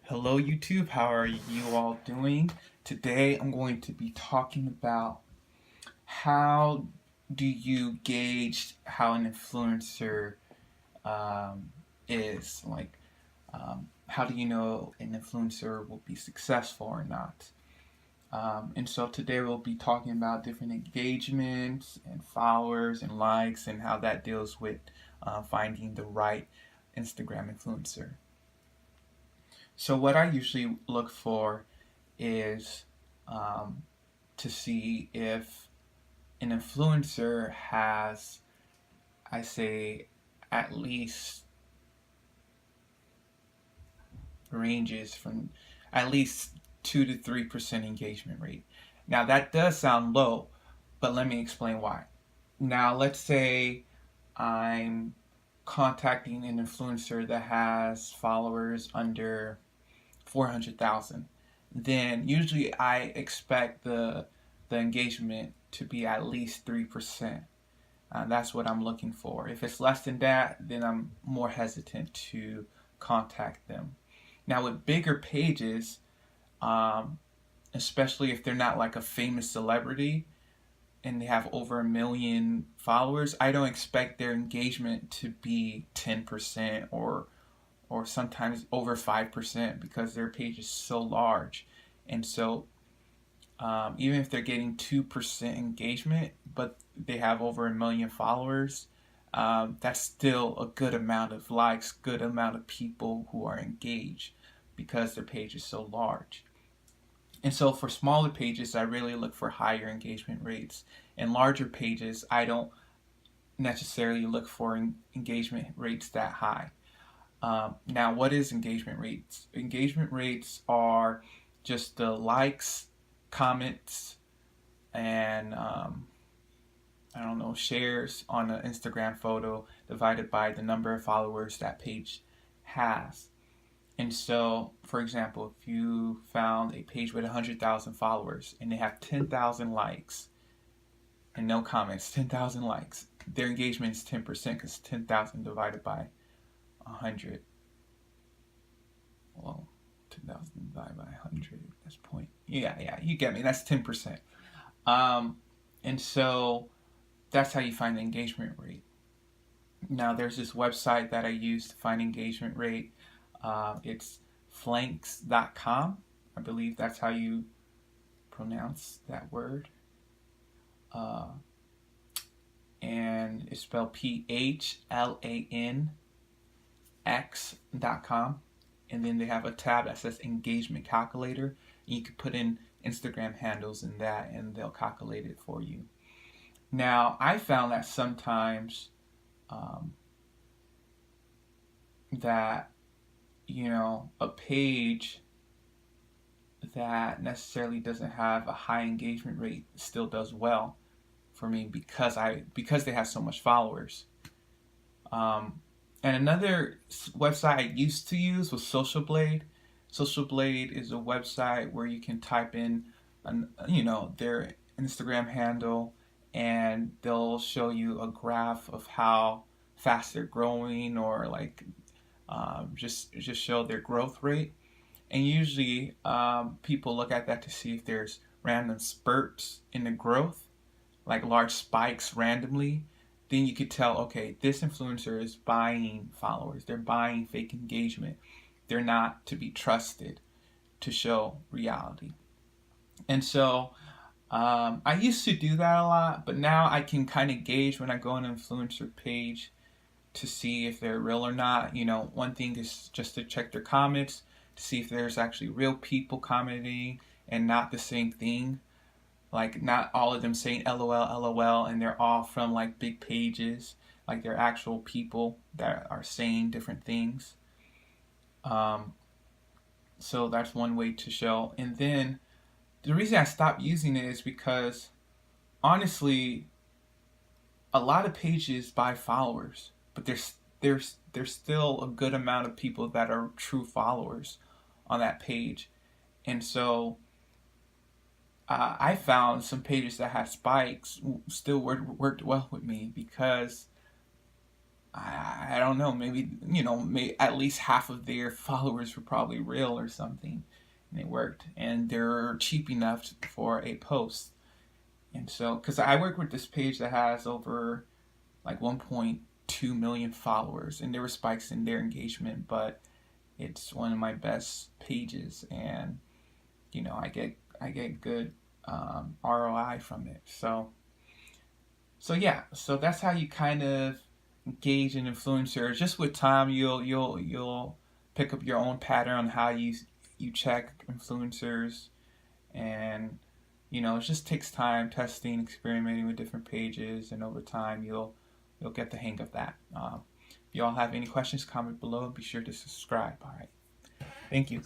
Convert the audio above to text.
Hello YouTube, how are you all doing? Today I'm going to be talking about how do you gauge how an influencer um, is. How do you know an influencer will be successful or not? And so today we'll be talking about different engagements and followers and likes and how that deals with finding the right Instagram influencer. So what I usually look for is um, to see if an influencer has, I say, at least ranges from at least 2 to 3% engagement rate. Now that does sound low, but let me explain why. Now let's say I'm contacting an influencer that has followers under 400,000, then usually I expect the engagement to be at least 3%. That's what I'm looking for. If it's less than that, then I'm more hesitant to contact them. Now with bigger pages, um, especially if they're not like a famous celebrity and they have over 1 million followers, I don't expect their engagement to be 10% or sometimes over 5% because their page is so large. And so even if they're getting 2% engagement, but they have over 1 million followers, that's still a good amount of likes, good amount of people who are engaged because their page is so large. And so for smaller pages, I really look for higher engagement rates. And larger pages, I don't necessarily look for engagement rates that high. Now, what is engagement rates? Engagement rates are just the likes, comments, and I don't know, shares on an Instagram photo divided by the number of followers that page has. And so, for example, if you found a page with 100,000 followers and they have 10,000 likes and no comments, 10,000 likes, their engagement is 10% because 10,000 divided by 100. Well, 10,000 divided by 100, that's point. Yeah, you get me. That's 10%. Um, and so that's how you find the engagement rate. Now, there's this website that I use to find engagement rate. It's flanks.com. I believe that's how you pronounce that word. Uh, and it's spelled PHLANX.com. And then they have a tab that says engagement calculator. You can put in Instagram handles in that and they'll calculate it for you. Now, I found that sometimes um, that, a page that necessarily doesn't have a high engagement rate still does well for me because they have so much followers. And another website I used to use was Social Blade. Social Blade is a website where you can type in, their Instagram handle, and they'll show you a graph of how fast they're growing, or like just show their growth rate. And usually, people look at that to see if there's random spurts in the growth, like large spikes randomly. Then you could tell, okay, this influencer is buying followers. They're buying fake engagement. They're not to be trusted to show reality. And so I used to do that a lot, but now I can kind of gauge when I go on an influencer page to see if they're real or not. One thing is just to check their comments to see if there's actually real people commenting and not the same thing. Like, not all of them saying LOL, LOL, and they're all from like big pages. Like, they're actual people that are saying different things. Um, so that's one way to show. And then the reason I stopped using it is because honestly, a lot of pages buy followers, but there's still a good amount of people that are true followers on that page. And so I found some pages that had spikes still worked well with me because I don't know, maybe, at least half of their followers were probably real or something, and it worked. And they're cheap enough for a post. And so, because I work with this page that has over like 1.2 million followers, and there were spikes in their engagement, but it's one of my best pages, and I get good ROI from it. So yeah, so that's how you kind of engage an influencer. Just with time, you'll pick up your own pattern on how you check influencers, and it just takes time, testing, experimenting with different pages, and over time you'll get the hang of that. If y'all have any questions, comment below. Be sure to subscribe. All right, thank you.